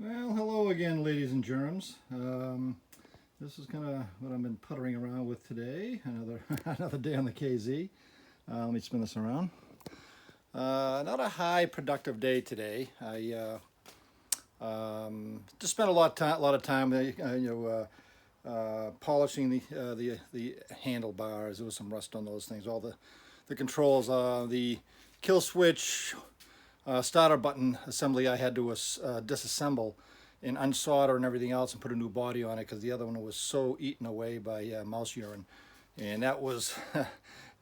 Well, hello again, ladies and germs. This is kind of what I've been puttering around with today. Another another day on the KZ. Let me spin this around. Not a high productive day today. I just spent a lot of time, polishing the handlebars. There was some rust on those things. All the controls, the kill switch, starter button assembly I had to disassemble and unsolder and everything else and put a new body on it because the other one was so eaten away by mouse urine. And that was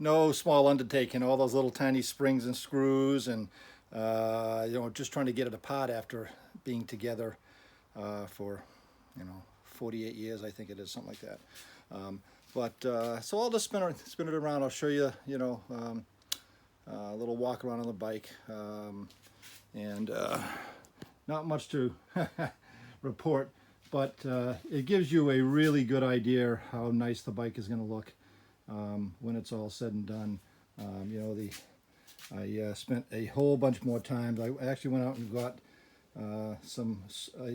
no small undertaking. All those little tiny springs and screws and just trying to get it apart after being together for 48 years, I think it is, something like that. So I'll just spin it around. I'll show you, a little walk around on the bike, and not much to report, but it gives you a really good idea how nice the bike is going to look when it's all said and done. I spent a whole bunch more times. I actually went out and got a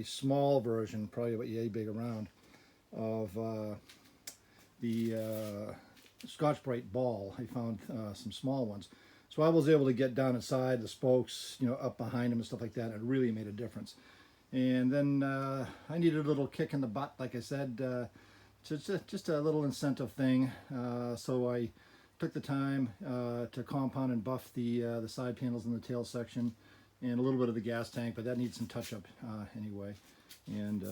small version, probably about yay big around, of the Scotch-Brite ball. I found some small ones. So I was able to get down inside the spokes, up behind them and stuff like that. It really made a difference. And then I needed a little kick in the butt, like I said, just a little incentive thing. So I took the time to compound and buff the side panels in the tail section and a little bit of the gas tank, but that needs some touch-up anyway. And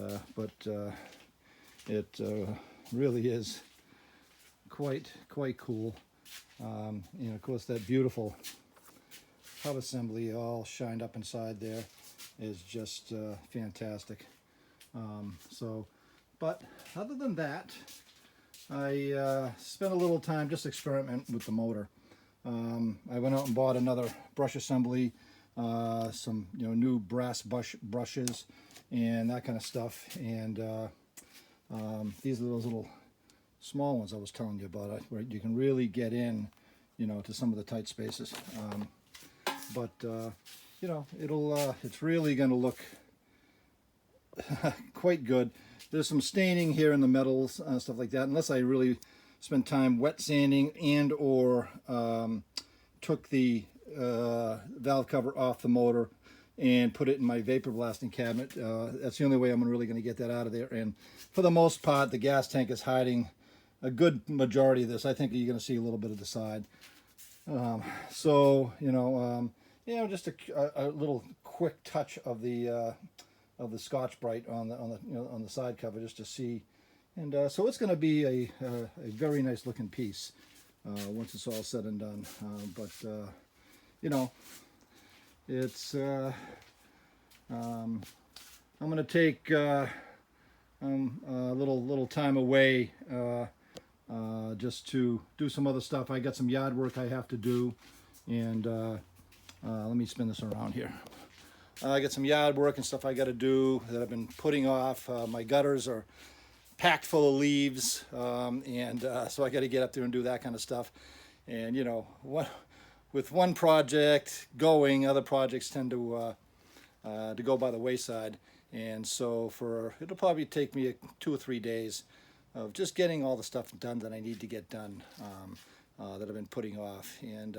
it really is quite cool. Of course, that beautiful hub assembly all shined up inside there is just fantastic. But other than that, I spent a little time just experimenting with the motor. I went out and bought another brush assembly, some new brass brushes and that kind of stuff. And these are those little small ones I was telling you about, where you can really get in, to some of the tight spaces. It's really going to look quite good. There's some staining here in the metals, stuff like that, unless I really spend time wet sanding and or took the valve cover off the motor and put it in my vapor blasting cabinet. That's the only way I'm really going to get that out of there. And for the most part, the gas tank is hiding a good majority of this. I think you're going to see a little bit of the side. Just a little quick touch of the Scotch-Brite on the side cover, just to see. And so it's going to be a very nice looking piece once it's all said and done. It's I'm going to take a little time away just to do some other stuff. I got some yard work I have to do, and let me spin this around here. I got some yard work and stuff I got to do that I've been putting off. My gutters are packed full of leaves, so I got to get up there and do that kind of stuff. And with one project going, other projects tend to go by the wayside. And so it'll probably take me 2 or 3 days of just getting all the stuff done that I need to get done, that I've been putting off. And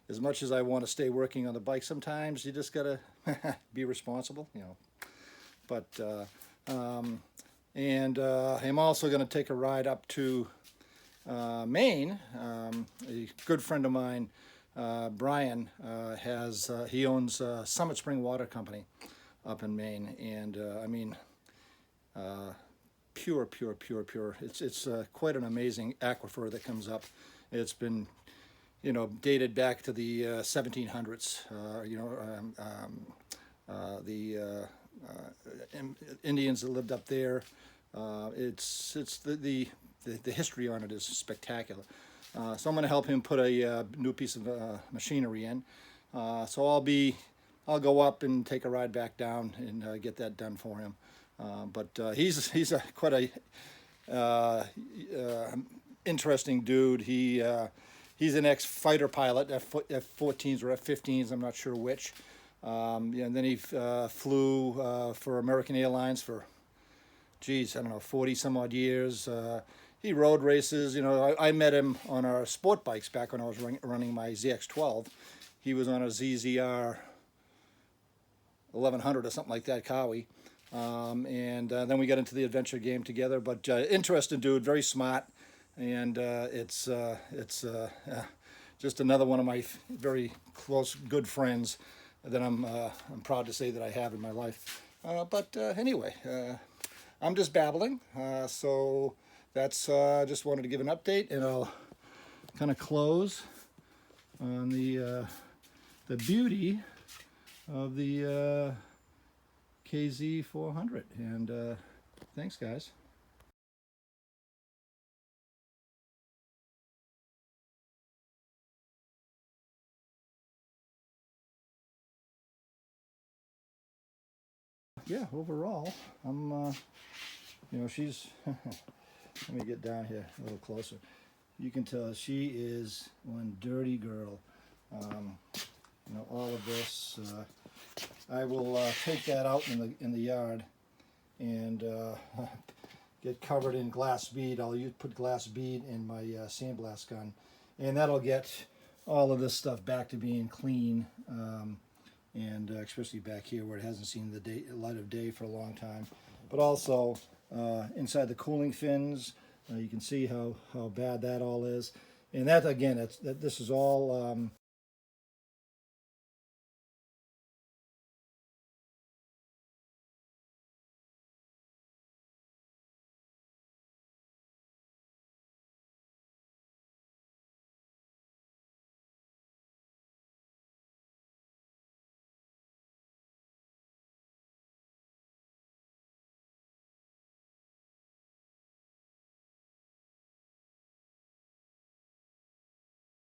as much as I want to stay working on the bike, sometimes you just gotta be responsible, But I'm also going to take a ride up to Maine. A good friend of mine, Brian, he owns Summit Spring Water Company up in Maine, and pure. It's quite an amazing aquifer that comes up. It's been dated back to the 1700s. The Indians that lived up there. It's the history on it is spectacular. So I'm going to help him put a new piece of machinery in. So I'll go up and take a ride back down and get that done for him. He's quite a interesting dude. He's an ex-fighter pilot, F-14s or F-15s, I'm not sure which. Yeah, and then he flew for American Airlines for, geez, I don't know, 40 some odd years. He rode races. You know, I met him on our sport bikes back when I was running my ZX12. He was on a ZZR 1100 or something like that, Cowie. And then we got into the adventure game together. But interesting dude, very smart, and it's just another one of my very close, good friends that I'm proud to say that I have in my life. But anyway, I'm just babbling, so that's just wanted to give an update, and I'll kind of close on the beauty of the KZ400. And thanks, guys. Yeah, overall, I'm, you know, she's, let me get down here a little closer. You can tell she is one dirty girl. You know, all of this, I will take that out in the yard and get covered in glass bead. I'll put glass bead in my sandblast gun, and that'll get all of this stuff back to being clean, and especially back here where it hasn't seen the light of day for a long time. But also inside the cooling fins, you can see how bad that all is. And that, again, this is all